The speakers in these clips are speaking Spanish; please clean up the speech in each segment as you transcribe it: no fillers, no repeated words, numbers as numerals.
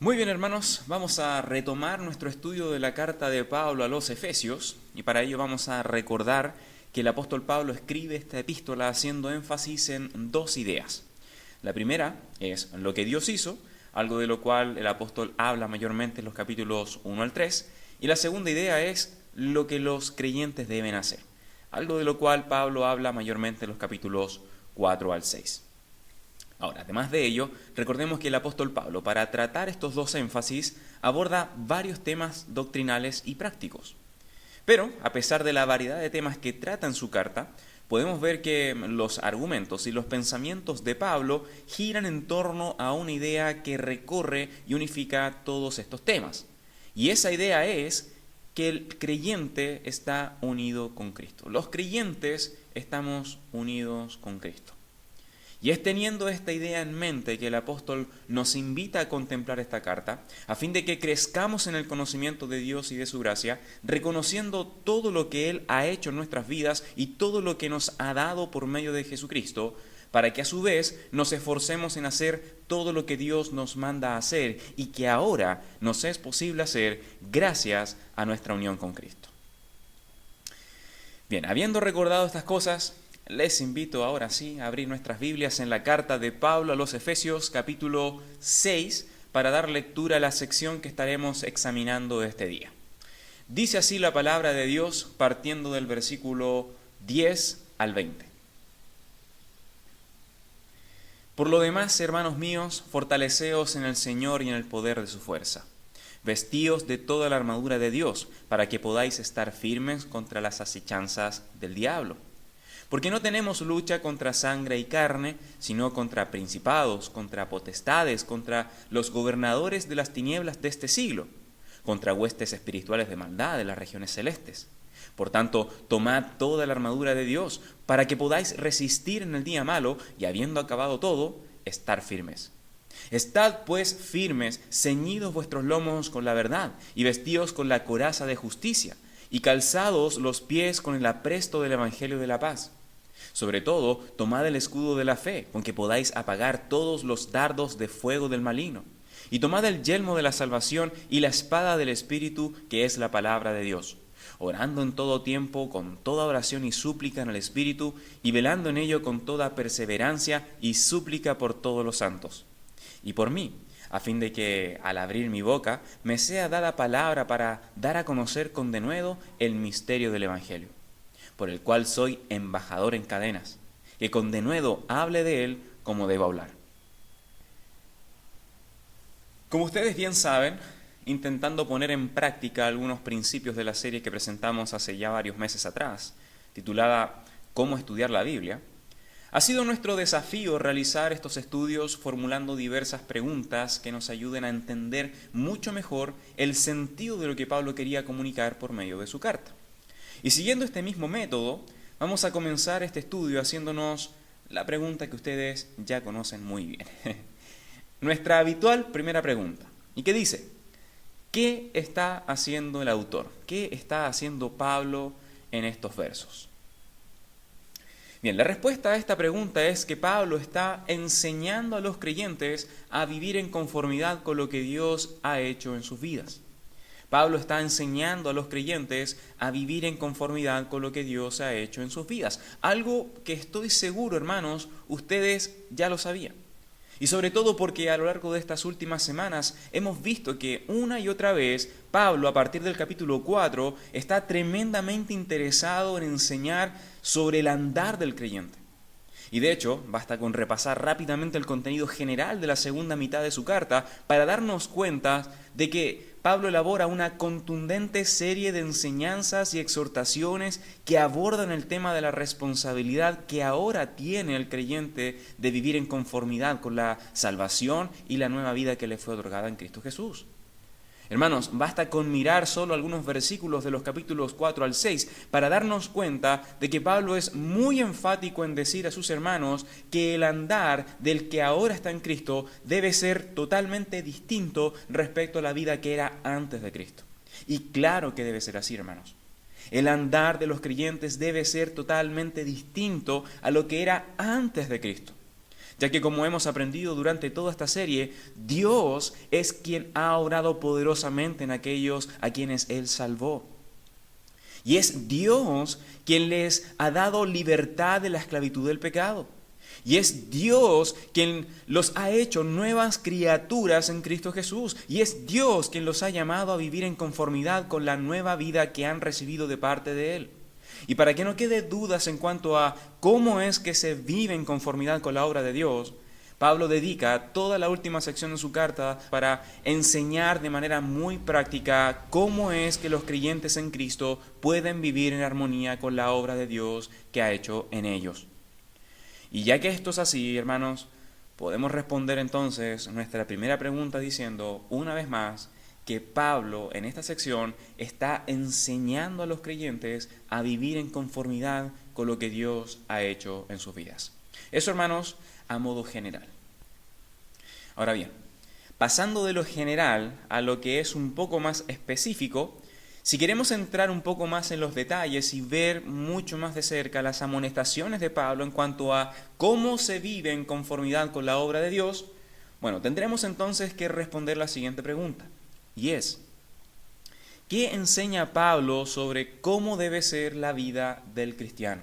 Muy bien, hermanos, vamos a retomar nuestro estudio de la carta de Pablo a los Efesios y para ello vamos a recordar que el apóstol Pablo escribe esta epístola haciendo énfasis en dos ideas. La primera es lo que Dios hizo, algo de lo cual el apóstol habla mayormente en los capítulos 1 al 3, y la segunda idea es lo que los creyentes deben hacer, algo de lo cual Pablo habla mayormente en los capítulos 4 al 6. Ahora, además de ello, recordemos que el apóstol Pablo, para tratar estos dos énfasis, aborda varios temas doctrinales y prácticos. Pero, a pesar de la variedad de temas que trata en su carta, podemos ver que los argumentos y los pensamientos de Pablo giran en torno a una idea que recorre y unifica todos estos temas. Y esa idea es que el creyente está unido con Cristo. Los creyentes estamos unidos con Cristo. Y es teniendo esta idea en mente que el apóstol nos invita a contemplar esta carta, a fin de que crezcamos en el conocimiento de Dios y de su gracia, reconociendo todo lo que Él ha hecho en nuestras vidas y todo lo que nos ha dado por medio de Jesucristo, para que a su vez nos esforcemos en hacer todo lo que Dios nos manda a hacer y que ahora nos es posible hacer gracias a nuestra unión con Cristo. Bien, habiendo recordado estas cosas, les invito ahora sí a abrir nuestras Biblias en la carta de Pablo a los Efesios capítulo 6 para dar lectura a la sección que estaremos examinando este día. Dice así la palabra de Dios partiendo del versículo 10 al 20. Por lo demás, hermanos míos, fortaleceos en el Señor y en el poder de su fuerza. Vestíos de toda la armadura de Dios para que podáis estar firmes contra las acechanzas del diablo. Porque no tenemos lucha contra sangre y carne, sino contra principados, contra potestades, contra los gobernadores de las tinieblas de este siglo, contra huestes espirituales de maldad de las regiones celestes. Por tanto, tomad toda la armadura de Dios, para que podáis resistir en el día malo, y habiendo acabado todo, estar firmes. Estad pues firmes, ceñidos vuestros lomos con la verdad, y vestidos con la coraza de justicia, y calzados los pies con el apresto del evangelio de la paz. Sobre todo, tomad el escudo de la fe, con que podáis apagar todos los dardos de fuego del maligno. Y tomad el yelmo de la salvación y la espada del Espíritu, que es la palabra de Dios, orando en todo tiempo, con toda oración y súplica en el Espíritu, y velando en ello con toda perseverancia y súplica por todos los santos. Y por mí, a fin de que, al abrir mi boca, me sea dada palabra para dar a conocer con denuedo el misterio del Evangelio, por el cual soy embajador en cadenas, que con denuedo hable de él como debo hablar. Como ustedes bien saben, intentando poner en práctica algunos principios de la serie que presentamos hace ya varios meses atrás, titulada Cómo estudiar la Biblia, ha sido nuestro desafío realizar estos estudios formulando diversas preguntas que nos ayuden a entender mucho mejor el sentido de lo que Pablo quería comunicar por medio de su carta. Y siguiendo este mismo método, vamos a comenzar este estudio haciéndonos la pregunta que ustedes ya conocen muy bien. Nuestra habitual primera pregunta, y que dice, ¿qué está haciendo el autor? ¿Qué está haciendo Pablo en estos versos? Bien, la respuesta a esta pregunta es que Pablo está enseñando a los creyentes a vivir en conformidad con lo que Dios ha hecho en sus vidas. Pablo está enseñando a los creyentes a vivir en conformidad con lo que Dios ha hecho en sus vidas. Algo que estoy seguro, hermanos, ustedes ya lo sabían. Y sobre todo porque a lo largo de estas últimas semanas hemos visto que una y otra vez Pablo, a partir del capítulo 4, está tremendamente interesado en enseñar sobre el andar del creyente. Y de hecho, basta con repasar rápidamente el contenido general de la segunda mitad de su carta para darnos cuenta de que Pablo elabora una contundente serie de enseñanzas y exhortaciones que abordan el tema de la responsabilidad que ahora tiene el creyente de vivir en conformidad con la salvación y la nueva vida que le fue otorgada en Cristo Jesús. Hermanos, basta con mirar solo algunos versículos de los capítulos 4 al 6 para darnos cuenta de que Pablo es muy enfático en decir a sus hermanos que el andar del que ahora está en Cristo debe ser totalmente distinto respecto a la vida que era antes de Cristo. Y claro que debe ser así, hermanos. El andar de los creyentes debe ser totalmente distinto a lo que era antes de Cristo. ya que como hemos aprendido durante toda esta serie, Dios es quien ha obrado poderosamente en aquellos a quienes Él salvó. Y es Dios quien les ha dado libertad de la esclavitud del pecado. Y es Dios quien los ha hecho nuevas criaturas en Cristo Jesús. Y es Dios quien los ha llamado a vivir en conformidad con la nueva vida que han recibido de parte de Él. Y para que no quede dudas en cuanto a cómo es que se vive en conformidad con la obra de Dios, Pablo dedica toda la última sección de su carta para enseñar de manera muy práctica cómo es que los creyentes en Cristo pueden vivir en armonía con la obra de Dios que ha hecho en ellos. Y ya que esto es así, hermanos, podemos responder entonces nuestra primera pregunta diciendo, una vez más, que Pablo en esta sección está enseñando a los creyentes a vivir en conformidad con lo que Dios ha hecho en sus vidas. Eso, hermanos, a modo general. Ahora bien, pasando de lo general a lo que es un poco más específico, si queremos entrar un poco más en los detalles y ver mucho más de cerca las amonestaciones de Pablo en cuanto a cómo se vive en conformidad con la obra de Dios, bueno, tendremos entonces que responder la siguiente pregunta, y es, ¿qué enseña Pablo sobre cómo debe ser la vida del cristiano?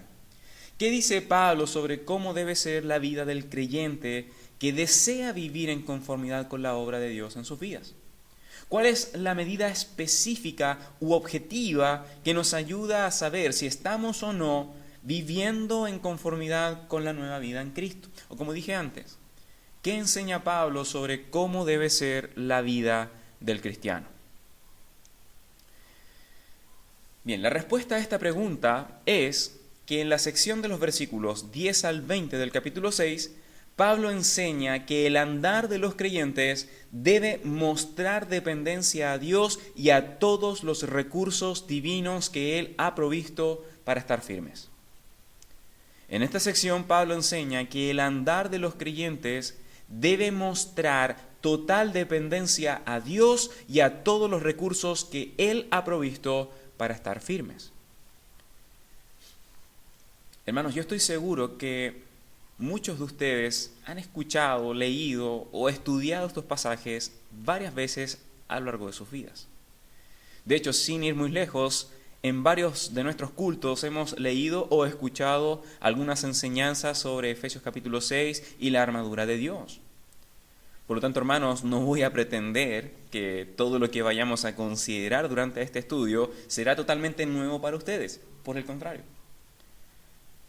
¿Qué dice Pablo sobre cómo debe ser la vida del creyente que desea vivir en conformidad con la obra de Dios en sus vidas? ¿Cuál es la medida específica u objetiva que nos ayuda a saber si estamos o no viviendo en conformidad con la nueva vida en Cristo? O como dije antes, ¿qué enseña Pablo sobre cómo debe ser la vida del cristiano? Bien, la respuesta a esta pregunta es que en la sección de los versículos 10 al 20 del capítulo 6, Pablo enseña que el andar de los creyentes debe mostrar dependencia a Dios y a todos los recursos divinos que Él ha provisto para estar firmes. En esta sección Pablo enseña que el andar de los creyentes debe mostrar total dependencia a Dios y a todos los recursos que Él ha provisto para estar firmes. Hermanos, yo estoy seguro que muchos de ustedes han escuchado, leído o estudiado estos pasajes varias veces a lo largo de sus vidas. De hecho, sin ir muy lejos, en varios de nuestros cultos hemos leído o escuchado algunas enseñanzas sobre Efesios capítulo 6 y la armadura de Dios. Por lo tanto, hermanos, no voy a pretender que todo lo que vayamos a considerar durante este estudio será totalmente nuevo para ustedes. Por el contrario.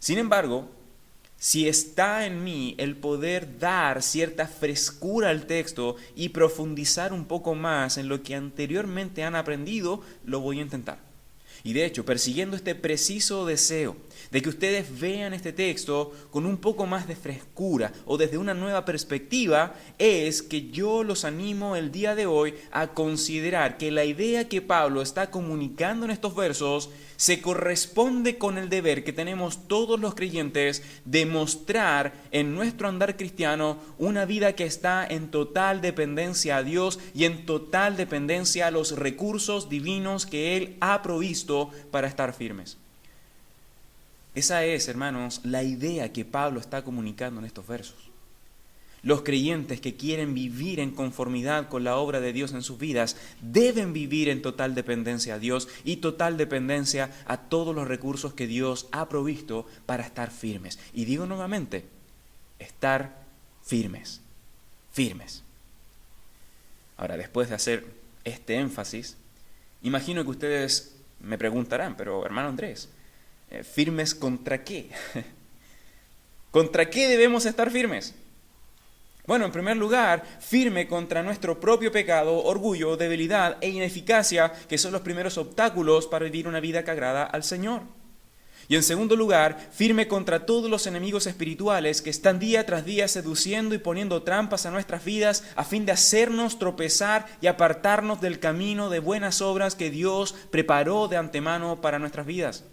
Sin embargo, si está en mí el poder dar cierta frescura al texto y profundizar un poco más en lo que anteriormente han aprendido, lo voy a intentar. Y de hecho, persiguiendo este preciso deseo de que ustedes vean este texto con un poco más de frescura o desde una nueva perspectiva, es que yo los animo el día de hoy a considerar que la idea que Pablo está comunicando en estos versos se corresponde con el deber que tenemos todos los creyentes de mostrar en nuestro andar cristiano una vida que está en total dependencia a Dios y en total dependencia a los recursos divinos que Él ha provisto para estar firmes. Esa es, hermanos, la idea que Pablo está comunicando en estos versos. Los creyentes que quieren vivir en conformidad con la obra de Dios en sus vidas deben vivir en total dependencia a Dios y total dependencia a todos los recursos que Dios ha provisto para estar firmes. Y digo nuevamente, estar firmes, firmes. Ahora, después de hacer este énfasis, imagino que ustedes me preguntarán, pero hermano Andrés, ¿firmes contra qué? ¿Contra qué debemos estar firmes? Bueno, en primer lugar, firme contra nuestro propio pecado, orgullo, debilidad e ineficacia, que son los primeros obstáculos para vivir una vida que agrada al Señor. Y en segundo lugar, firme contra todos los enemigos espirituales que están día tras día seduciendo y poniendo trampas a nuestras vidas a fin de hacernos tropezar y apartarnos del camino de buenas obras que Dios preparó de antemano para nuestras vidas.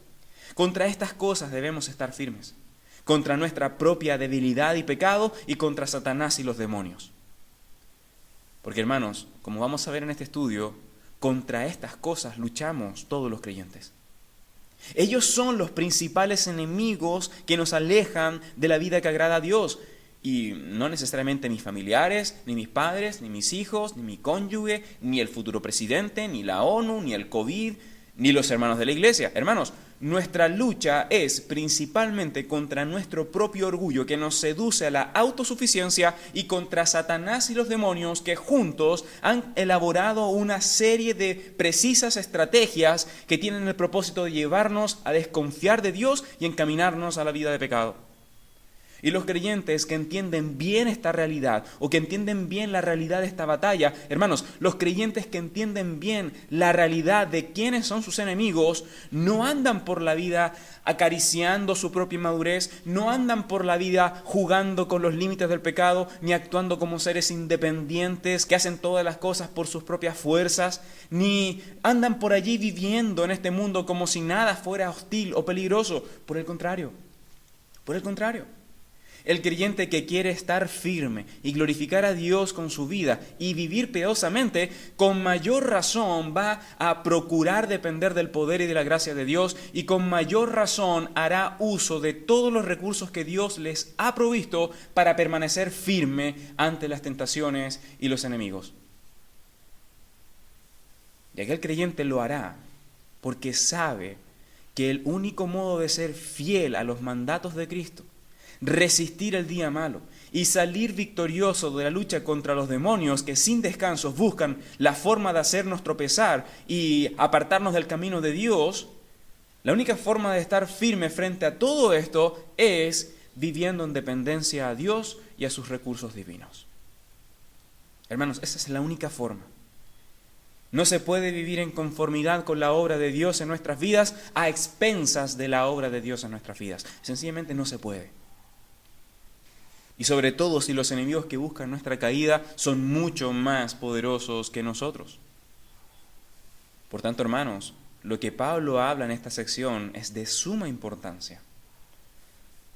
Contra estas cosas debemos estar firmes. Contra nuestra propia debilidad y pecado y contra Satanás y los demonios. Porque hermanos, como vamos a ver en este estudio, contra estas cosas luchamos todos los creyentes. Ellos son los principales enemigos que nos alejan de la vida que agrada a Dios. Y no necesariamente mis familiares, ni mis padres, ni mis hijos, ni mi cónyuge, ni el futuro presidente, ni la ONU, ni el COVID, ni los hermanos de la iglesia. Hermanos, nuestra lucha es principalmente contra nuestro propio orgullo que nos seduce a la autosuficiencia y contra Satanás y los demonios que juntos han elaborado una serie de precisas estrategias que tienen el propósito de llevarnos a desconfiar de Dios y encaminarnos a la vida de pecado. Y los creyentes que entienden bien esta realidad o que entienden bien la realidad de esta batalla, hermanos, los creyentes que entienden bien la realidad de quiénes son sus enemigos, no andan por la vida acariciando su propia inmadurez, no andan por la vida jugando con los límites del pecado, ni actuando como seres independientes que hacen todas las cosas por sus propias fuerzas, ni andan por allí viviendo en este mundo como si nada fuera hostil o peligroso. Por el contrario. El creyente que quiere estar firme y glorificar a Dios con su vida y vivir piadosamente, con mayor razón va a procurar depender del poder y de la gracia de Dios y con mayor razón hará uso de todos los recursos que Dios les ha provisto para permanecer firme ante las tentaciones y los enemigos. Y aquel creyente lo hará porque sabe que el único modo de ser fiel a los mandatos de Cristo, resistir el día malo y salir victorioso de la lucha contra los demonios que sin descanso buscan la forma de hacernos tropezar y apartarnos del camino de Dios, la única forma de estar firme frente a todo esto es viviendo en dependencia a Dios y a sus recursos divinos. Hermanos, esa es la única forma. No se puede vivir en conformidad con la obra de Dios en nuestras vidas a expensas de la obra de Dios en nuestras vidas. Sencillamente no se puede. Y sobre todo si los enemigos que buscan nuestra caída son mucho más poderosos que nosotros. Por tanto, hermanos, lo que Pablo habla en esta sección es de suma importancia.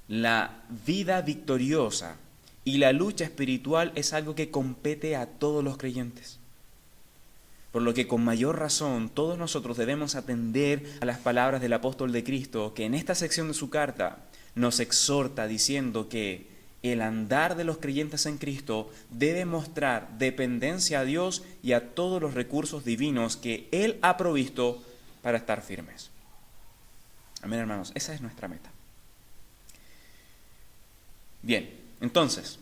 La vida victoriosa y la lucha espiritual es algo que compete a todos los creyentes. Por lo que con mayor razón todos nosotros debemos atender a las palabras del apóstol de Cristo, que en esta sección de su carta nos exhorta diciendo que el andar de los creyentes en Cristo debe mostrar dependencia a Dios y a todos los recursos divinos que Él ha provisto para estar firmes. Amén, hermanos, esa es nuestra meta. Bien, entonces,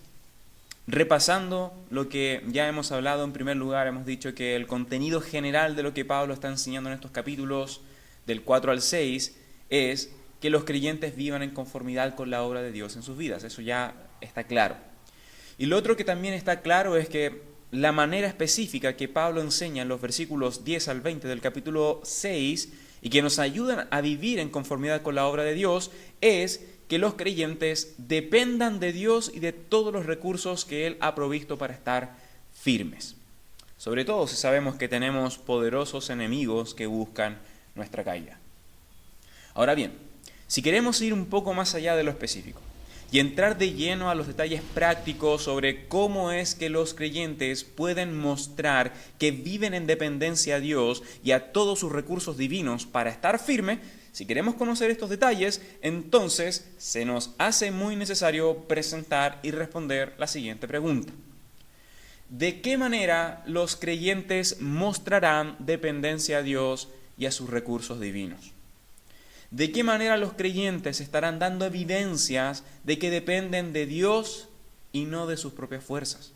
repasando lo que ya hemos hablado, en primer lugar hemos dicho que el contenido general de lo que Pablo está enseñando en estos capítulos del 4 al 6 es que los creyentes vivan en conformidad con la obra de Dios en sus vidas. Eso ya está claro. Y lo otro que también está claro es que la manera específica que Pablo enseña en los versículos 10 al 20 del capítulo 6 y que nos ayudan a vivir en conformidad con la obra de Dios es que los creyentes dependan de Dios y de todos los recursos que Él ha provisto para estar firmes. Sobre todo si sabemos que tenemos poderosos enemigos que buscan nuestra caída. Ahora bien, si queremos ir un poco más allá de lo específico y entrar de lleno a los detalles prácticos sobre cómo es que los creyentes pueden mostrar que viven en dependencia a Dios y a todos sus recursos divinos para estar firme, si queremos conocer estos detalles, entonces se nos hace muy necesario presentar y responder la siguiente pregunta. ¿De qué manera los creyentes mostrarán dependencia a Dios y a sus recursos divinos? ¿De qué manera los creyentes estarán dando evidencias de que dependen de Dios y no de sus propias fuerzas?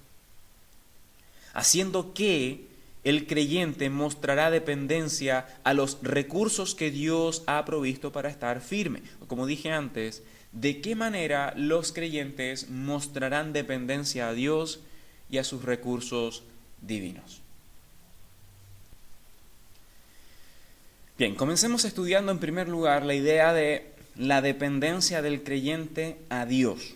Haciendo que el creyente mostrará dependencia a los recursos que Dios ha provisto para estar firme. Como dije antes, ¿de qué manera los creyentes mostrarán dependencia a Dios y a sus recursos divinos? Bien, comencemos estudiando en primer lugar la idea de la dependencia del creyente a Dios.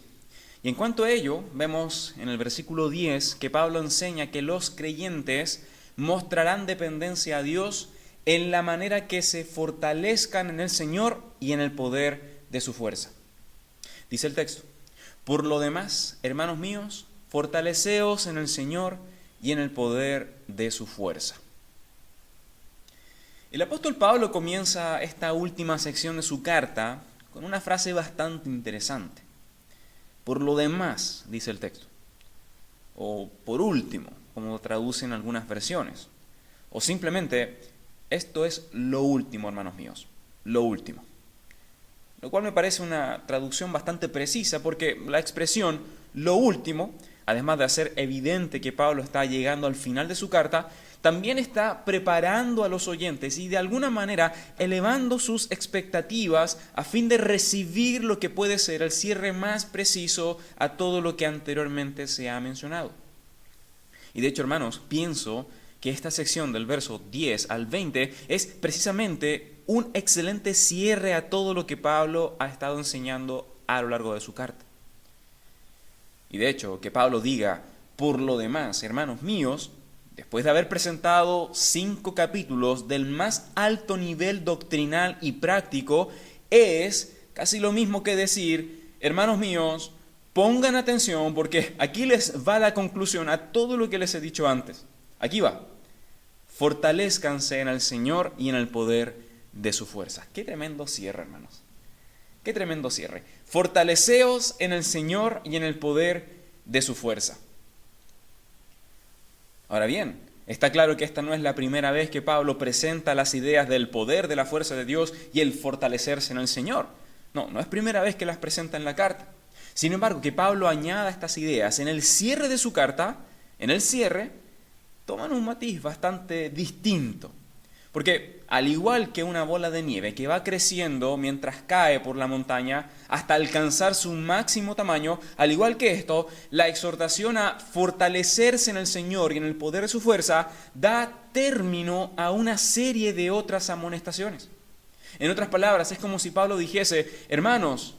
Y en cuanto a ello, vemos en el versículo 10 que Pablo enseña que los creyentes mostrarán dependencia a Dios en la manera que se fortalezcan en el Señor y en el poder de su fuerza. Dice el texto: por lo demás, hermanos míos, fortaleceos en el Señor y en el poder de su fuerza. El apóstol Pablo comienza esta última sección de su carta con una frase bastante interesante. por lo demás, dice el texto. O por último, como traducen algunas versiones. O simplemente, esto es lo último, hermanos míos, lo último. Lo cual me parece una traducción bastante precisa porque la expresión lo último, además de hacer evidente que Pablo está llegando al final de su carta, también está preparando a los oyentes y de alguna manera elevando sus expectativas a fin de recibir lo que puede ser el cierre más preciso a todo lo que anteriormente se ha mencionado. Y de hecho, hermanos, pienso que esta sección del verso 10 al 20 es precisamente un excelente cierre a todo lo que Pablo ha estado enseñando a lo largo de su carta. Y de hecho, que Pablo diga, por lo demás, hermanos míos, después de haber presentado 5 capítulos del más alto nivel doctrinal y práctico, es casi lo mismo que decir, hermanos míos, pongan atención porque aquí les va la conclusión a todo lo que les he dicho antes. Aquí va. Fortalezcanse en el Señor y en el poder de su fuerza. Qué tremendo cierre, hermanos. Qué tremendo cierre. Fortaleceos en el Señor y en el poder de su fuerza. Ahora bien, está claro que esta no es la primera vez que Pablo presenta las ideas del poder de la fuerza de Dios y el fortalecerse en el Señor. No es primera vez que las presenta en la carta. Sin embargo, que Pablo añada estas ideas en el cierre de su carta, en el cierre, toman un matiz bastante distinto. Porque al igual que una bola de nieve que va creciendo mientras cae por la montaña hasta alcanzar su máximo tamaño, al igual que esto, la exhortación a fortalecerse en el Señor y en el poder de su fuerza da término a una serie de otras amonestaciones. En otras palabras, es como si Pablo dijese, hermanos,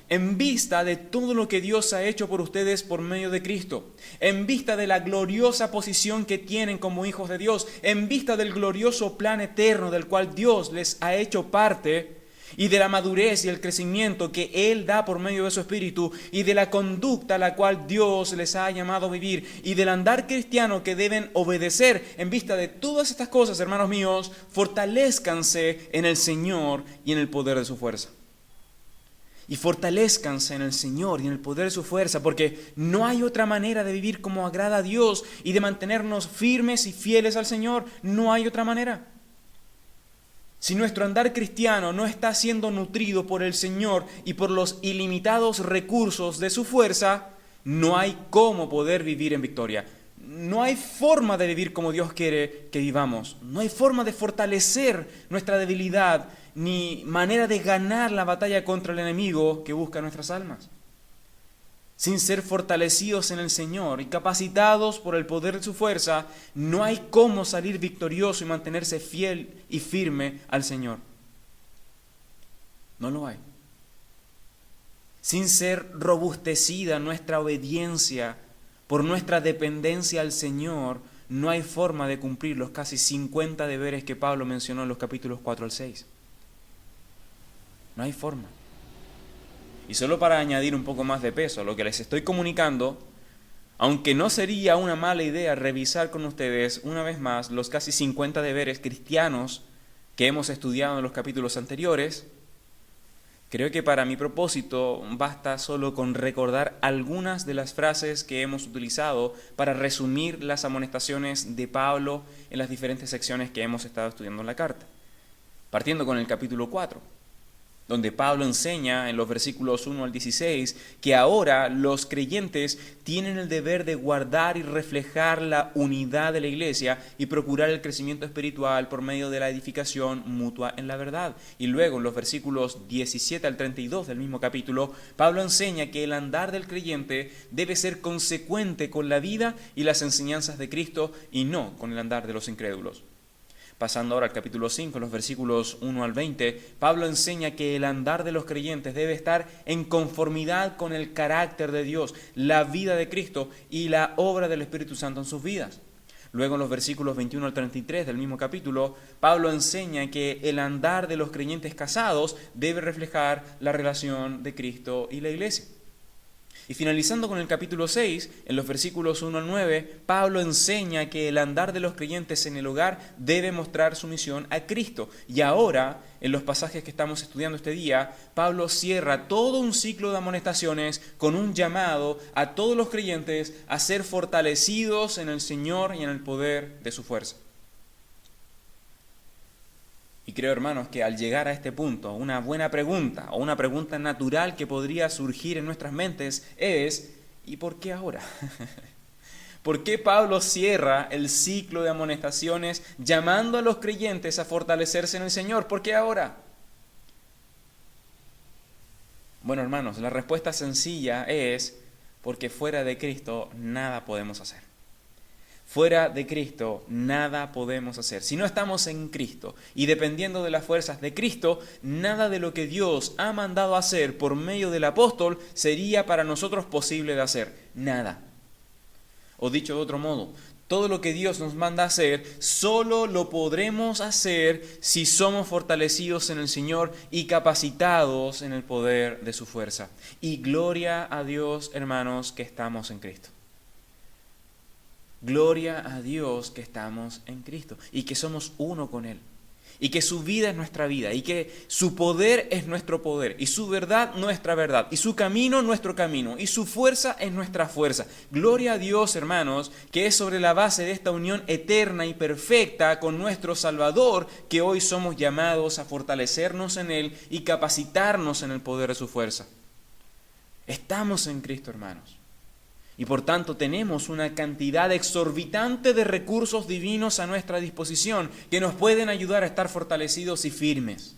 en vista de todo lo que Dios ha hecho por ustedes por medio de Cristo, en vista de la gloriosa posición que tienen como hijos de Dios, en vista del glorioso plan eterno del cual Dios les ha hecho parte, y de la madurez y el crecimiento que Él da por medio de su Espíritu, y de la conducta a la cual Dios les ha llamado a vivir, y del andar cristiano que deben obedecer, en vista de todas estas cosas, hermanos míos, fortalezcanse en el Señor y en el poder de su fuerza. Y fortalezcanse en el Señor y en el poder de su fuerza, porque no hay otra manera de vivir como agrada a Dios y de mantenernos firmes y fieles al Señor. No hay otra manera. Si nuestro andar cristiano no está siendo nutrido por el Señor y por los ilimitados recursos de su fuerza, no hay cómo poder vivir en victoria. No hay forma de vivir como Dios quiere que vivamos. No hay forma de fortalecer nuestra debilidad, ni manera de ganar la batalla contra el enemigo que busca nuestras almas. Sin ser fortalecidos en el Señor y capacitados por el poder de su fuerza, no hay cómo salir victorioso y mantenerse fiel y firme al Señor. No lo hay. Sin ser robustecida nuestra obediencia por nuestra dependencia al Señor, no hay forma de cumplir los casi 50 deberes que Pablo mencionó en los capítulos 4 al 6. No hay forma. Y solo para añadir un poco más de peso a lo que les estoy comunicando, aunque no sería una mala idea revisar con ustedes una vez más los casi 50 deberes cristianos que hemos estudiado en los capítulos anteriores, creo que para mi propósito basta solo con recordar algunas de las frases que hemos utilizado para resumir las amonestaciones de Pablo en las diferentes secciones que hemos estado estudiando en la carta. Partiendo con el capítulo 4. Donde Pablo enseña en los versículos 1 al 16 que ahora los creyentes tienen el deber de guardar y reflejar la unidad de la iglesia y procurar el crecimiento espiritual por medio de la edificación mutua en la verdad. Y luego en los versículos 17 al 32 del mismo capítulo, Pablo enseña que el andar del creyente debe ser consecuente con la vida y las enseñanzas de Cristo y no con el andar de los incrédulos. Pasando ahora al capítulo 5, los versículos 1 al 20, Pablo enseña que el andar de los creyentes debe estar en conformidad con el carácter de Dios, la vida de Cristo y la obra del Espíritu Santo en sus vidas. Luego en los versículos 21 al 33 del mismo capítulo, Pablo enseña que el andar de los creyentes casados debe reflejar la relación de Cristo y la iglesia. Y finalizando con el capítulo 6, en los versículos 1 al 9, Pablo enseña que el andar de los creyentes en el hogar debe mostrar sumisión a Cristo. Y ahora, en los pasajes que estamos estudiando este día, Pablo cierra todo un ciclo de amonestaciones con un llamado a todos los creyentes a ser fortalecidos en el Señor y en el poder de su fuerza. Y creo, hermanos, que al llegar a este punto, una buena pregunta o una pregunta natural que podría surgir en nuestras mentes es: ¿y por qué ahora? ¿Por qué Pablo cierra el ciclo de amonestaciones llamando a los creyentes a fortalecerse en el Señor? ¿Por qué ahora? Bueno, hermanos, la respuesta sencilla es: porque fuera de Cristo nada podemos hacer. Fuera de Cristo nada podemos hacer. Si no estamos en Cristo y dependiendo de las fuerzas de Cristo, nada de lo que Dios ha mandado hacer por medio del apóstol sería para nosotros posible de hacer. Nada. O dicho de otro modo, todo lo que Dios nos manda hacer, solo lo podremos hacer si somos fortalecidos en el Señor y capacitados en el poder de su fuerza. Y gloria a Dios, hermanos, que estamos en Cristo. Gloria a Dios que estamos en Cristo y que somos uno con Él. Y que su vida es nuestra vida, y que su poder es nuestro poder, y su verdad nuestra verdad, y su camino nuestro camino, y su fuerza es nuestra fuerza. Gloria a Dios, hermanos, que es sobre la base de esta unión eterna y perfecta con nuestro Salvador que hoy somos llamados a fortalecernos en Él y capacitarnos en el poder de su fuerza. Estamos en Cristo, hermanos. Y por tanto tenemos una cantidad exorbitante de recursos divinos a nuestra disposición que nos pueden ayudar a estar fortalecidos y firmes.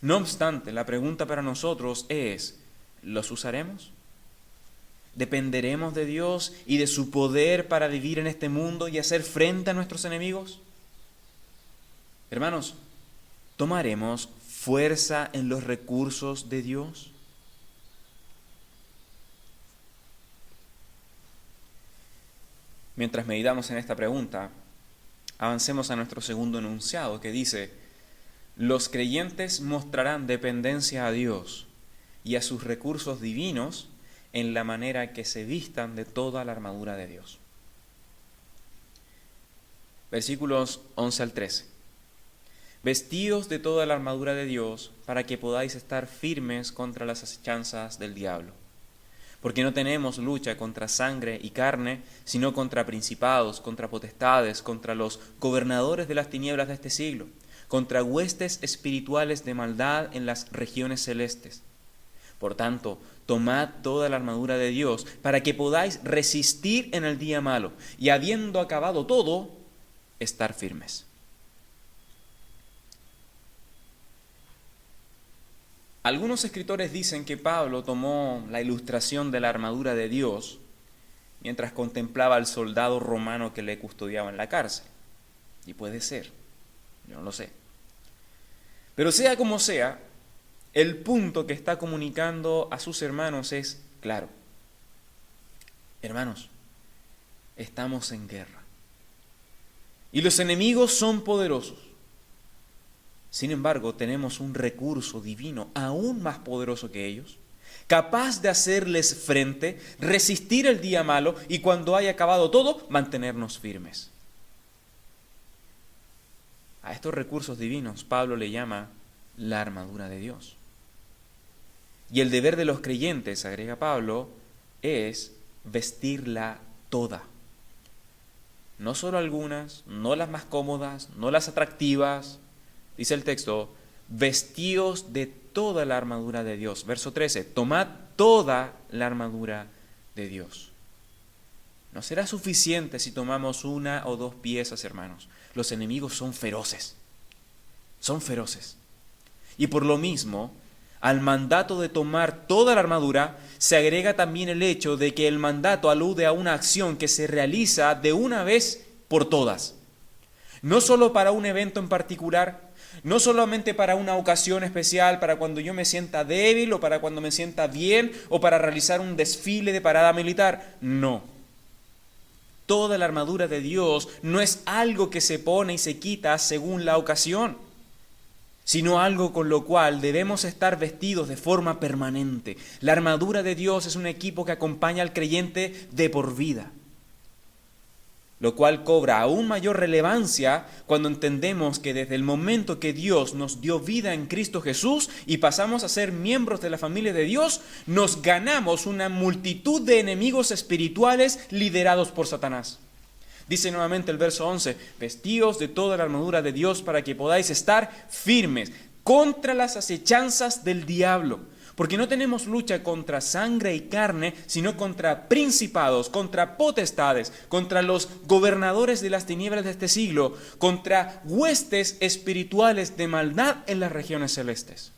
No obstante, la pregunta para nosotros es: ¿los usaremos? ¿Dependeremos de Dios y de su poder para vivir en este mundo y hacer frente a nuestros enemigos? Hermanos, ¿tomaremos fuerza en los recursos de Dios? Mientras meditamos en esta pregunta, avancemos a nuestro segundo enunciado que dice: los creyentes mostrarán dependencia a Dios y a sus recursos divinos en la manera que se vistan de toda la armadura de Dios. Versículos 11 al 13. Vestíos de toda la armadura de Dios para que podáis estar firmes contra las acechanzas del diablo. Porque no tenemos lucha contra sangre y carne, sino contra principados, contra potestades, contra los gobernadores de las tinieblas de este siglo, contra huestes espirituales de maldad en las regiones celestes. Por tanto, tomad toda la armadura de Dios para que podáis resistir en el día malo, y habiendo acabado todo, estar firmes. Algunos escritores dicen que Pablo tomó la ilustración de la armadura de Dios mientras contemplaba al soldado romano que le custodiaba en la cárcel. Y puede ser, yo no lo sé. Pero sea como sea, el punto que está comunicando a sus hermanos es claro. Hermanos, estamos en guerra. Y los enemigos son poderosos. Sin embargo, tenemos un recurso divino aún más poderoso que ellos, capaz de hacerles frente, resistir el día malo y cuando haya acabado todo, mantenernos firmes. A estos recursos divinos Pablo le llama la armadura de Dios. Y el deber de los creyentes, agrega Pablo, es vestirla toda. No solo algunas, no las más cómodas, no las atractivas. Dice el texto: vestíos de toda la armadura de Dios. Verso 13, tomad toda la armadura de Dios. No será suficiente si tomamos una o dos piezas, hermanos. Los enemigos son feroces. Son feroces. Y por lo mismo, al mandato de tomar toda la armadura, se agrega también el hecho de que el mandato alude a una acción que se realiza de una vez por todas. No solo para un evento en particular, no solamente para una ocasión especial, para cuando yo me sienta débil o para cuando me sienta bien o para realizar un desfile de parada militar. No. Toda la armadura de Dios no es algo que se pone y se quita según la ocasión, sino algo con lo cual debemos estar vestidos de forma permanente. La armadura de Dios es un equipo que acompaña al creyente de por vida, lo cual cobra aún mayor relevancia cuando entendemos que desde el momento que Dios nos dio vida en Cristo Jesús y pasamos a ser miembros de la familia de Dios, nos ganamos una multitud de enemigos espirituales liderados por Satanás. Dice nuevamente el verso 11, vestíos de toda la armadura de Dios para que podáis estar firmes contra las acechanzas del diablo. Porque no tenemos lucha contra sangre y carne, sino contra principados, contra potestades, contra los gobernadores de las tinieblas de este siglo, contra huestes espirituales de maldad en las regiones celestes.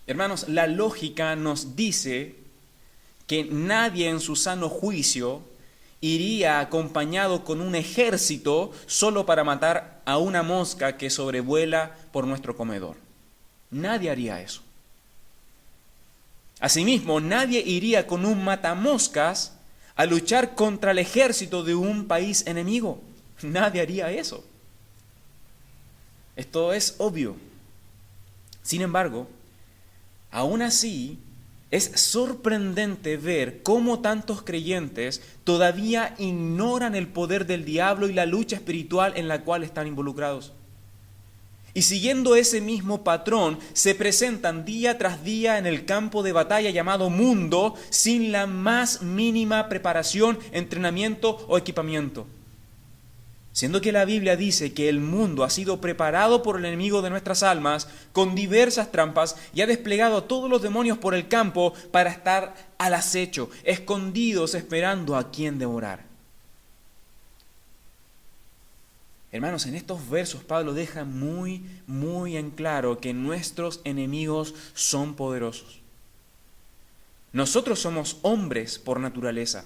Hermanos, la lógica nos dice que nadie en su sano juicio iría acompañado con un ejército solo para matar a una mosca que sobrevuela por nuestro comedor. Nadie haría eso. Asimismo, nadie iría con un matamoscas a luchar contra el ejército de un país enemigo. Nadie haría eso. Esto es obvio. Sin embargo, aún así, es sorprendente ver cómo tantos creyentes todavía ignoran el poder del diablo y la lucha espiritual en la cual están involucrados. Y siguiendo ese mismo patrón, se presentan día tras día en el campo de batalla llamado mundo sin la más mínima preparación, entrenamiento o equipamiento. Siendo que la Biblia dice que el mundo ha sido preparado por el enemigo de nuestras almas con diversas trampas y ha desplegado a todos los demonios por el campo para estar al acecho, escondidos esperando a quien devorar. Hermanos, en estos versos Pablo deja muy en claro que nuestros enemigos son poderosos. Nosotros somos hombres por naturaleza,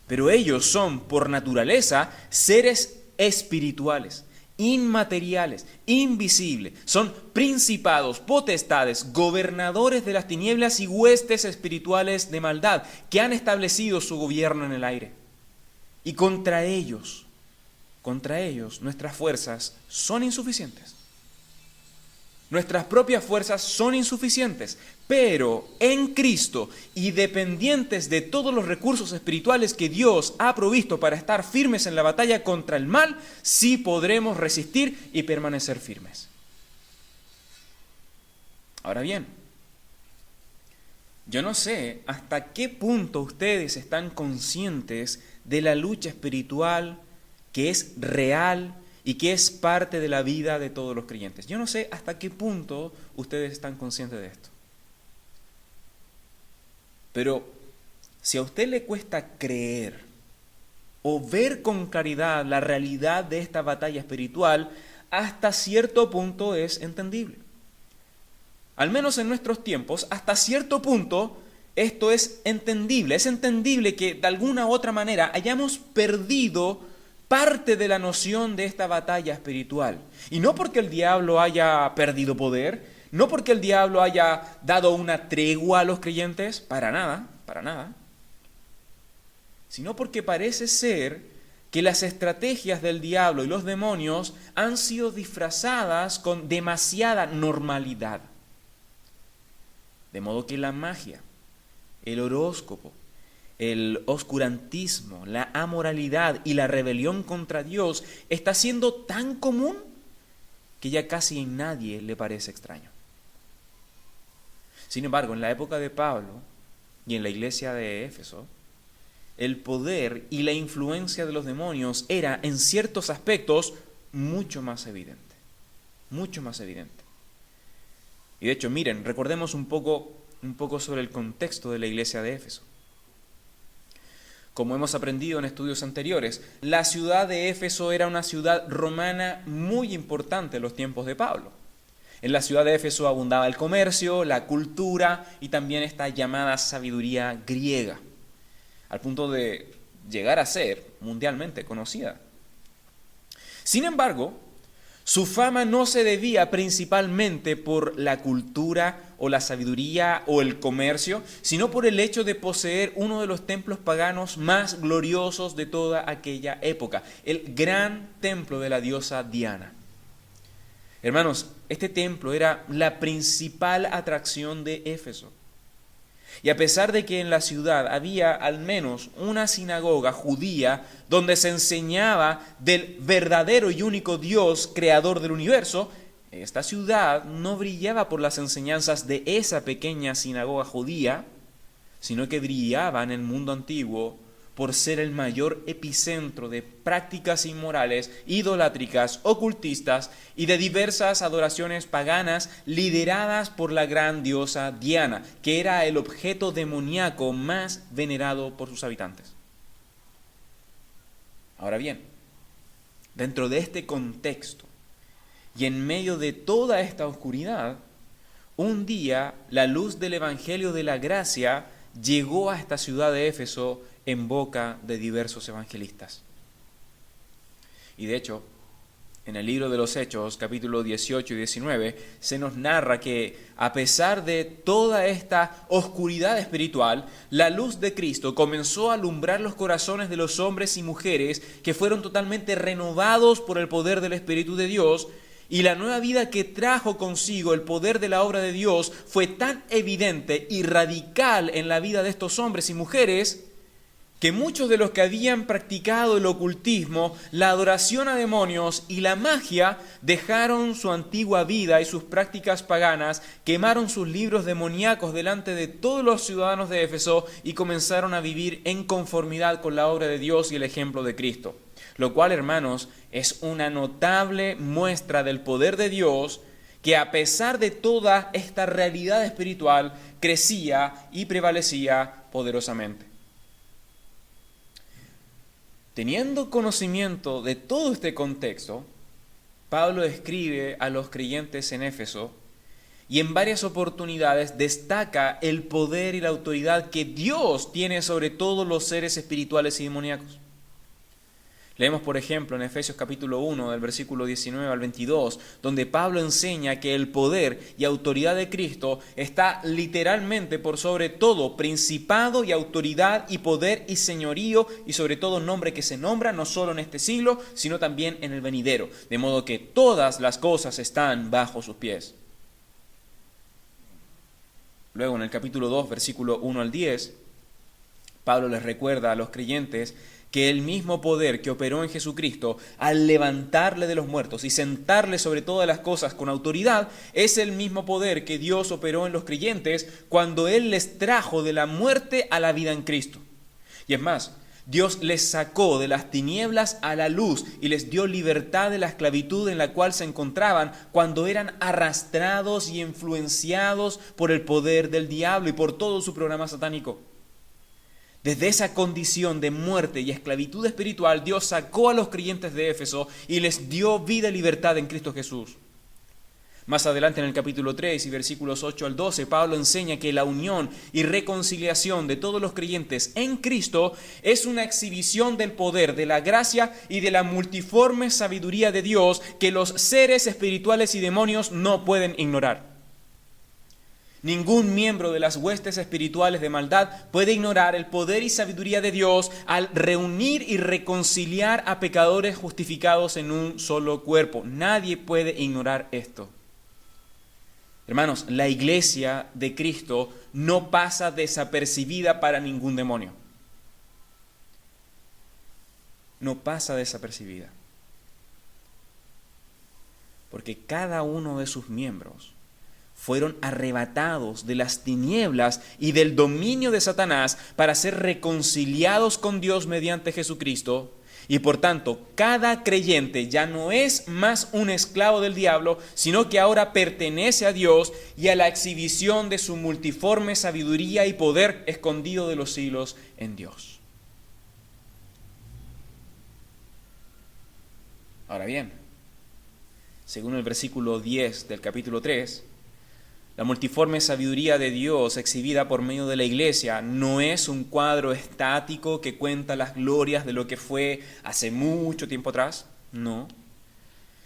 pero ellos son, por naturaleza, seres espirituales, inmateriales, invisibles. Son principados, potestades, gobernadores de las tinieblas y huestes espirituales de maldad que han establecido su gobierno en el aire. Y contra ellos, nuestras fuerzas son insuficientes. Nuestras propias fuerzas son insuficientes, pero en Cristo y dependientes de todos los recursos espirituales que Dios ha provisto para estar firmes en la batalla contra el mal, sí podremos resistir y permanecer firmes. Ahora bien, yo no sé hasta qué punto ustedes están conscientes de la lucha espiritual que es real y que es parte de la vida de todos los creyentes. Yo no sé hasta qué punto ustedes están conscientes de esto. Pero si a usted le cuesta creer o ver con claridad la realidad de esta batalla espiritual, hasta cierto punto es entendible. Al menos en nuestros tiempos, hasta cierto punto esto es entendible. Es entendible que de alguna u otra manera hayamos perdido parte de la noción de esta batalla espiritual. Y no porque el diablo haya perdido poder, no porque el diablo haya dado una tregua a los creyentes, para nada, sino porque parece ser que las estrategias del diablo y los demonios han sido disfrazadas con demasiada normalidad. De modo que la magia, el horóscopo, el oscurantismo, la amoralidad y la rebelión contra Dios está siendo tan común que ya casi a nadie le parece extraño. Sin embargo, en la época de Pablo y en la iglesia de Éfeso, el poder y la influencia de los demonios era, en ciertos aspectos, mucho más evidente. Mucho más evidente. Y de hecho, miren, recordemos un poco sobre el contexto de la iglesia de Éfeso. Como hemos aprendido en estudios anteriores, la ciudad de Éfeso era una ciudad romana muy importante en los tiempos de Pablo. En la ciudad de Éfeso abundaba el comercio, la cultura y también esta llamada sabiduría griega, al punto de llegar a ser mundialmente conocida. Sin embargo, Su fama no se debía principalmente por la cultura o la sabiduría o el comercio, sino por el hecho de poseer uno de los templos paganos más gloriosos de toda aquella época, el gran templo de la diosa Diana. Hermanos, este templo era la principal atracción de Éfeso. Y a pesar de que en la ciudad había al menos una sinagoga judía donde se enseñaba del verdadero y único Dios creador del universo, esta ciudad no brillaba por las enseñanzas de esa pequeña sinagoga judía, sino que brillaba en el mundo antiguo por ser el mayor epicentro de prácticas inmorales, idolátricas, ocultistas y de diversas adoraciones paganas lideradas por la gran diosa Diana, que era el objeto demoníaco más venerado por sus habitantes. Ahora bien, dentro de este contexto y en medio de toda esta oscuridad, un día la luz del Evangelio de la Gracia llegó a esta ciudad de Éfeso en boca de diversos evangelistas. Y de hecho, en el libro de los Hechos, capítulos 18 y 19, se nos narra que a pesar de toda esta oscuridad espiritual, la luz de Cristo comenzó a alumbrar los corazones de los hombres y mujeres que fueron totalmente renovados por el poder del Espíritu de Dios, y la nueva vida que trajo consigo el poder de la obra de Dios fue tan evidente y radical en la vida de estos hombres y mujeres que muchos de los que habían practicado el ocultismo, la adoración a demonios y la magia dejaron su antigua vida y sus prácticas paganas, quemaron sus libros demoníacos delante de todos los ciudadanos de Éfeso y comenzaron a vivir en conformidad con la obra de Dios y el ejemplo de Cristo. Lo cual, hermanos, es una notable muestra del poder de Dios que a pesar de toda esta realidad espiritual crecía y prevalecía poderosamente. Teniendo conocimiento de todo este contexto, Pablo escribe a los creyentes en Éfeso y en varias oportunidades destaca el poder y la autoridad que Dios tiene sobre todos los seres espirituales y demoníacos. Leemos, por ejemplo, en Efesios capítulo 1, del versículo 19 al 22, donde Pablo enseña que el poder y autoridad de Cristo está literalmente por sobre todo principado y autoridad y poder y señorío y sobre todo nombre que se nombra no solo en este siglo, sino también en el venidero, de modo que todas las cosas están bajo sus pies. Luego, en el capítulo 2, versículo 1 al 10, Pablo les recuerda a los creyentes que el mismo poder que operó en Jesucristo al levantarle de los muertos y sentarle sobre todas las cosas con autoridad, es el mismo poder que Dios operó en los creyentes cuando Él les trajo de la muerte a la vida en Cristo. Y es más, Dios les sacó de las tinieblas a la luz y les dio libertad de la esclavitud en la cual se encontraban cuando eran arrastrados y influenciados por el poder del diablo y por todo su programa satánico. Desde esa condición de muerte y esclavitud espiritual, Dios sacó a los creyentes de Éfeso y les dio vida y libertad en Cristo Jesús. Más adelante en el capítulo 3 y versículos 8 al 12, Pablo enseña que la unión y reconciliación de todos los creyentes en Cristo es una exhibición del poder, de la gracia y de la multiforme sabiduría de Dios que los seres espirituales y demonios no pueden ignorar. Ningún miembro de las huestes espirituales de maldad puede ignorar el poder y sabiduría de Dios al reunir y reconciliar a pecadores justificados en un solo cuerpo. Nadie puede ignorar esto. Hermanos, la iglesia de Cristo no pasa desapercibida para ningún demonio. No pasa desapercibida. Porque cada uno de sus miembros fueron arrebatados de las tinieblas y del dominio de Satanás para ser reconciliados con Dios mediante Jesucristo. Y por tanto, cada creyente ya no es más un esclavo del diablo, sino que ahora pertenece a Dios y a la exhibición de su multiforme sabiduría y poder escondido de los siglos en Dios. Ahora bien, según el versículo 10 del capítulo 3, la multiforme sabiduría de Dios exhibida por medio de la iglesia no es un cuadro estático que cuenta las glorias de lo que fue hace mucho tiempo atrás, no,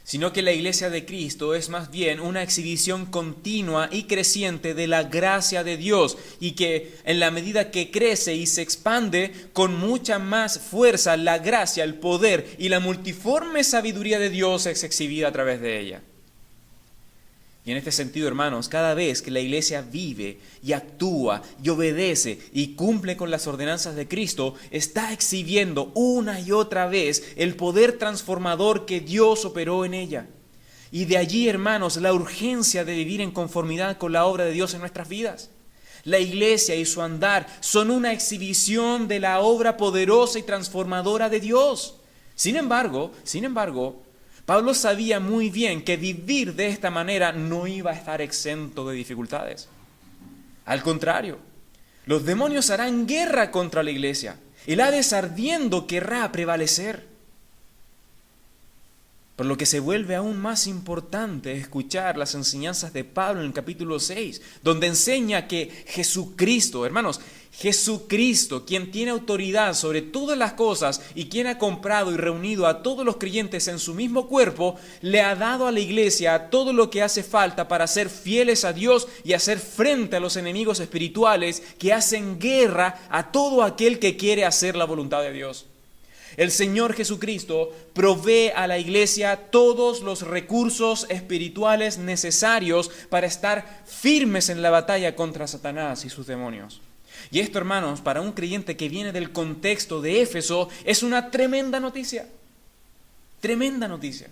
sino que la iglesia de Cristo es más bien una exhibición continua y creciente de la gracia de Dios, y que en la medida que crece y se expande con mucha más fuerza, la gracia, el poder y la multiforme sabiduría de Dios es exhibida a través de ella. Y en este sentido, hermanos, cada vez que la iglesia vive y actúa y obedece y cumple con las ordenanzas de Cristo, está exhibiendo una y otra vez el poder transformador que Dios operó en ella. Y de allí, hermanos, la urgencia de vivir en conformidad con la obra de Dios en nuestras vidas. La iglesia y su andar son una exhibición de la obra poderosa y transformadora de Dios. Sin embargo, Pablo sabía muy bien que vivir de esta manera no iba a estar exento de dificultades. Al contrario, los demonios harán guerra contra la iglesia. El Hades ardiendo querrá prevalecer. Por lo que se vuelve aún más importante escuchar las enseñanzas de Pablo en el capítulo 6, donde enseña que Jesucristo, hermanos, Jesucristo, quien tiene autoridad sobre todas las cosas y quien ha comprado y reunido a todos los creyentes en su mismo cuerpo, le ha dado a la iglesia todo lo que hace falta para ser fieles a Dios y hacer frente a los enemigos espirituales que hacen guerra a todo aquel que quiere hacer la voluntad de Dios. El Señor Jesucristo provee a la iglesia todos los recursos espirituales necesarios para estar firmes en la batalla contra Satanás y sus demonios. Y esto, hermanos, para un creyente que viene del contexto de Éfeso, es una tremenda noticia. Tremenda noticia.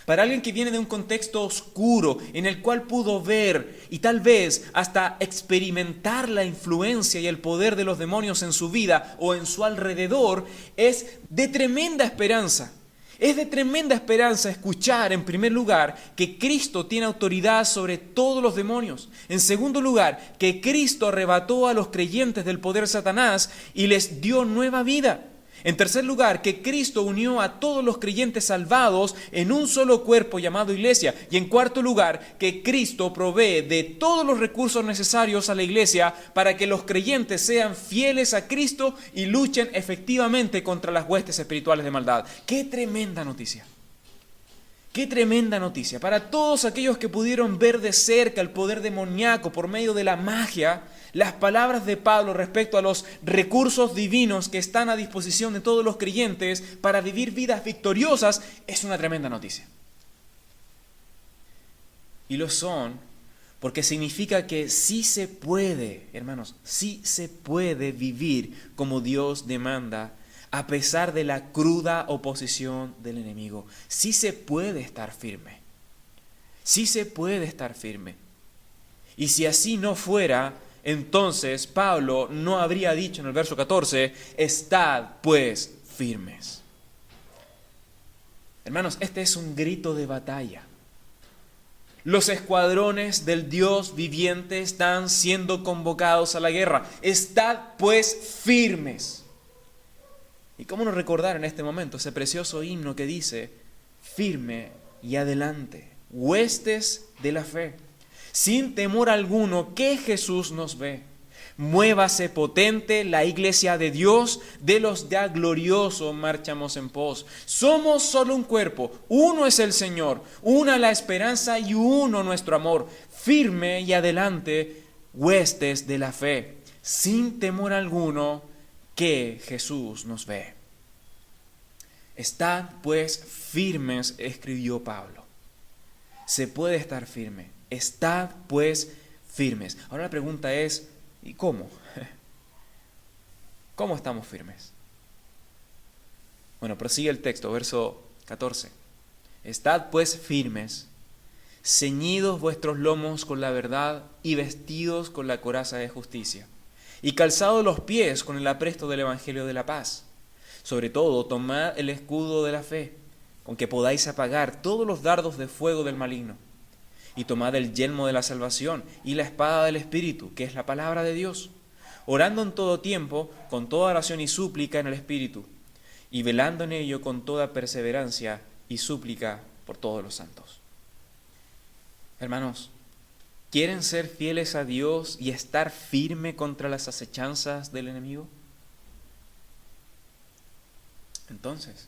Para alguien que viene de un contexto oscuro, en el cual pudo ver y tal vez hasta experimentar la influencia y el poder de los demonios en su vida o en su alrededor, es de tremenda esperanza. Es de tremenda esperanza escuchar, en primer lugar, que Cristo tiene autoridad sobre todos los demonios. En segundo lugar, que Cristo arrebató a los creyentes del poder de Satanás y les dio nueva vida. En tercer lugar, que Cristo unió a todos los creyentes salvados en un solo cuerpo llamado iglesia. Y en cuarto lugar, que Cristo provee de todos los recursos necesarios a la iglesia para que los creyentes sean fieles a Cristo y luchen efectivamente contra las huestes espirituales de maldad. ¡Qué tremenda noticia! ¡Qué tremenda noticia! Para todos aquellos que pudieron ver de cerca el poder demoníaco por medio de la magia, las palabras de Pablo respecto a los recursos divinos que están a disposición de todos los creyentes para vivir vidas victoriosas es una tremenda noticia. Y lo son porque significa que sí se puede, hermanos, sí se puede vivir como Dios demanda a pesar de la cruda oposición del enemigo. Sí se puede estar firme. Sí se puede estar firme. Y si así no fuera, entonces Pablo no habría dicho en el verso 14, estad pues firmes. Hermanos, este es un grito de batalla. Los escuadrones del Dios viviente están siendo convocados a la guerra. Estad pues firmes. ¿Y cómo no recordar en este momento ese precioso himno que dice, firme y adelante, huestes de la fe, sin temor alguno que Jesús nos ve? Muévase potente la iglesia de Dios, de los ya glorioso marchamos en pos. Somos solo un cuerpo, uno es el Señor, una la esperanza y uno nuestro amor. Firme y adelante, huestes de la fe, sin temor alguno que Jesús nos ve. Estad pues firmes, escribió Pablo. Se puede estar firme. Estad pues firmes. Ahora la pregunta es, ¿y cómo? ¿Cómo estamos firmes? Bueno, prosigue el texto, verso 14. Estad pues firmes, ceñidos vuestros lomos con la verdad y vestidos con la coraza de justicia, y calzados los pies con el apresto del evangelio de la paz. Sobre todo, tomad el escudo de la fe, con que podáis apagar todos los dardos de fuego del maligno. Y tomad el yelmo de la salvación y la espada del Espíritu, que es la palabra de Dios, orando en todo tiempo, con toda oración y súplica en el Espíritu, y velando en ello con toda perseverancia y súplica por todos los santos. Hermanos, ¿quieren ser fieles a Dios y estar firme contra las acechanzas del enemigo? Entonces,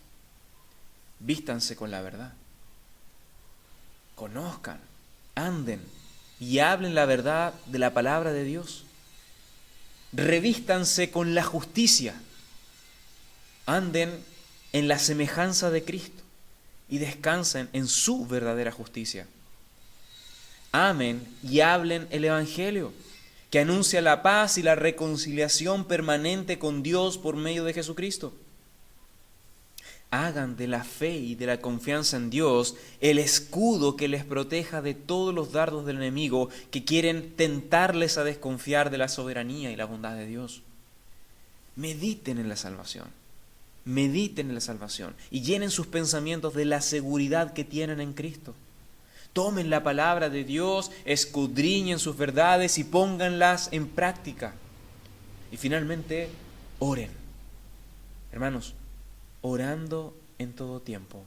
vístanse con la verdad. conozcan, anden y hablen la verdad de la palabra de Dios. Revístanse con la justicia, anden en la semejanza de Cristo y descansen en su verdadera justicia. Amen y hablen el Evangelio, que anuncia la paz y la reconciliación permanente con Dios por medio de Jesucristo. Hagan de la fe y de la confianza en Dios el escudo que les proteja de todos los dardos del enemigo que quieren tentarles a desconfiar de la soberanía y la bondad de Dios. Mediten en la salvación. Mediten en la salvación y llenen sus pensamientos de la seguridad que tienen en Cristo. Tomen la palabra de Dios, escudriñen sus verdades y pónganlas en práctica. Y finalmente, oren. Hermanos, orando en todo tiempo.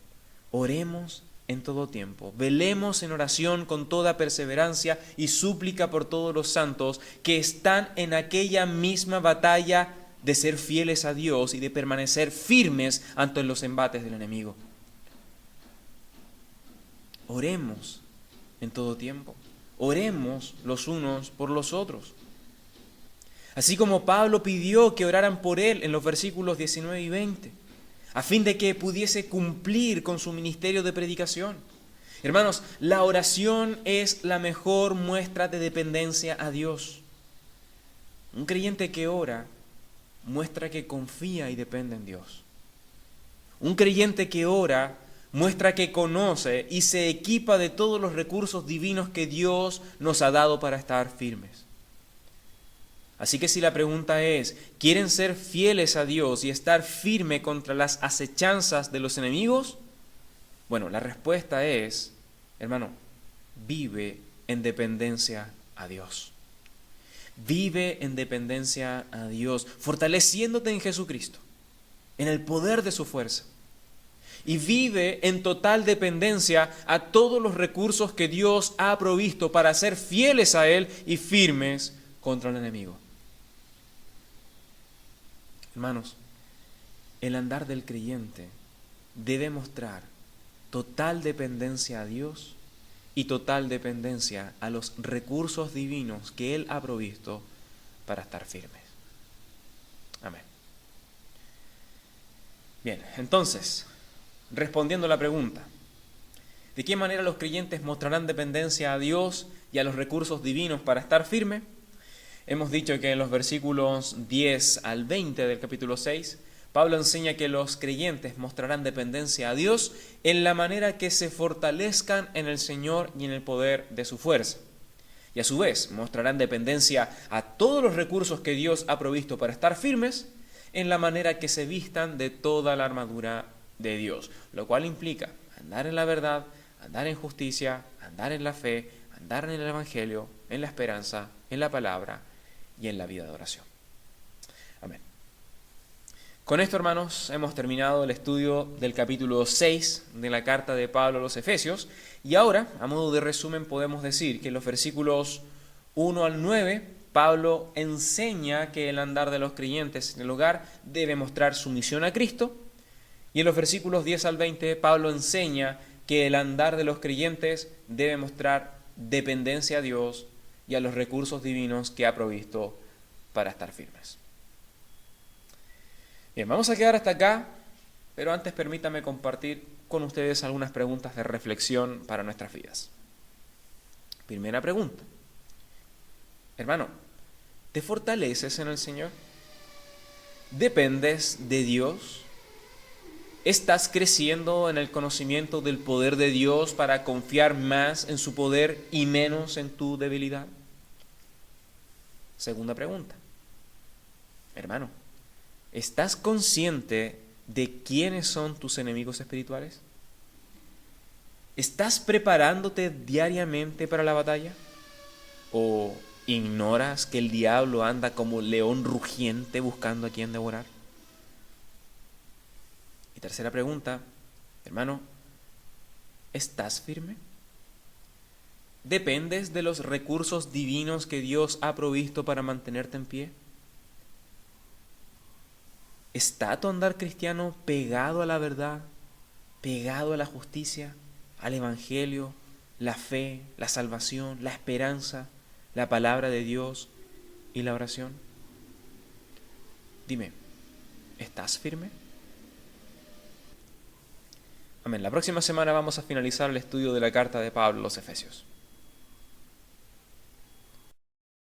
Oremos en todo tiempo. Velemos en oración con toda perseverancia y súplica por todos los santos que están en aquella misma batalla de ser fieles a Dios y de permanecer firmes ante los embates del enemigo. Oremos en todo tiempo. Oremos los unos por los otros. Así como Pablo pidió que oraran por él en los versículos 19 y 20, a fin de que pudiese cumplir con su ministerio de predicación. Hermanos, la oración es la mejor muestra de dependencia a Dios. Un creyente que ora muestra que confía y depende en Dios. Un creyente que ora muestra que conoce y se equipa de todos los recursos divinos que Dios nos ha dado para estar firmes. Así que si la pregunta es, ¿quieren ser fieles a Dios y estar firme contra las acechanzas de los enemigos? Bueno, la respuesta es, hermano, vive en dependencia a Dios. Vive en dependencia a Dios, fortaleciéndote en Jesucristo, en el poder de su fuerza. Y vive en total dependencia a todos los recursos que Dios ha provisto para ser fieles a Él y firmes contra el enemigo. Hermanos, el andar del creyente debe mostrar total dependencia a Dios y total dependencia a los recursos divinos que Él ha provisto para estar firmes. Amén. Bien, entonces, respondiendo a la pregunta, ¿de qué manera los creyentes mostrarán dependencia a Dios y a los recursos divinos para estar firmes? Hemos dicho que en los versículos 10 al 20 del capítulo 6, Pablo enseña que los creyentes mostrarán dependencia a Dios en la manera que se fortalezcan en el Señor y en el poder de su fuerza. Y a su vez mostrarán dependencia a todos los recursos que Dios ha provisto para estar firmes en la manera que se vistan de toda la armadura de Dios, lo cual implica andar en la verdad, andar en justicia, andar en la fe, andar en el Evangelio, en la esperanza, en la palabra y en la vida de oración. Amén. Con esto, hermanos, hemos terminado el estudio del capítulo 6 de la carta de Pablo a los Efesios y ahora, a modo de resumen, podemos decir que en los versículos 1 al 9, Pablo enseña que el andar de los creyentes en el hogar debe mostrar sumisión a Cristo y en los versículos 10 al 20, Pablo enseña que el andar de los creyentes debe mostrar dependencia a Dios y a los recursos divinos que ha provisto para estar firmes. Bien, vamos a quedar hasta acá, pero antes permítame compartir con ustedes algunas preguntas de reflexión para nuestras vidas. Primera pregunta. Hermano, ¿te fortaleces en el Señor? ¿Dependes de Dios? ¿Estás creciendo en el conocimiento del poder de Dios para confiar más en su poder y menos en tu debilidad? Segunda pregunta. Hermano, ¿estás consciente de quiénes son tus enemigos espirituales? ¿Estás preparándote diariamente para la batalla? ¿O ignoras que el diablo anda como león rugiente buscando a quien devorar? Y tercera pregunta, hermano, ¿estás firme? ¿Dependes de los recursos divinos que Dios ha provisto para mantenerte en pie? ¿Está tu andar cristiano pegado a la verdad, pegado a la justicia, al Evangelio la fe, la salvación, la esperanza, la palabra de Dios y la oración? Dime, ¿estás firme? Amén. La próxima semana vamos a finalizar el estudio de la carta de Pablo a los Efesios.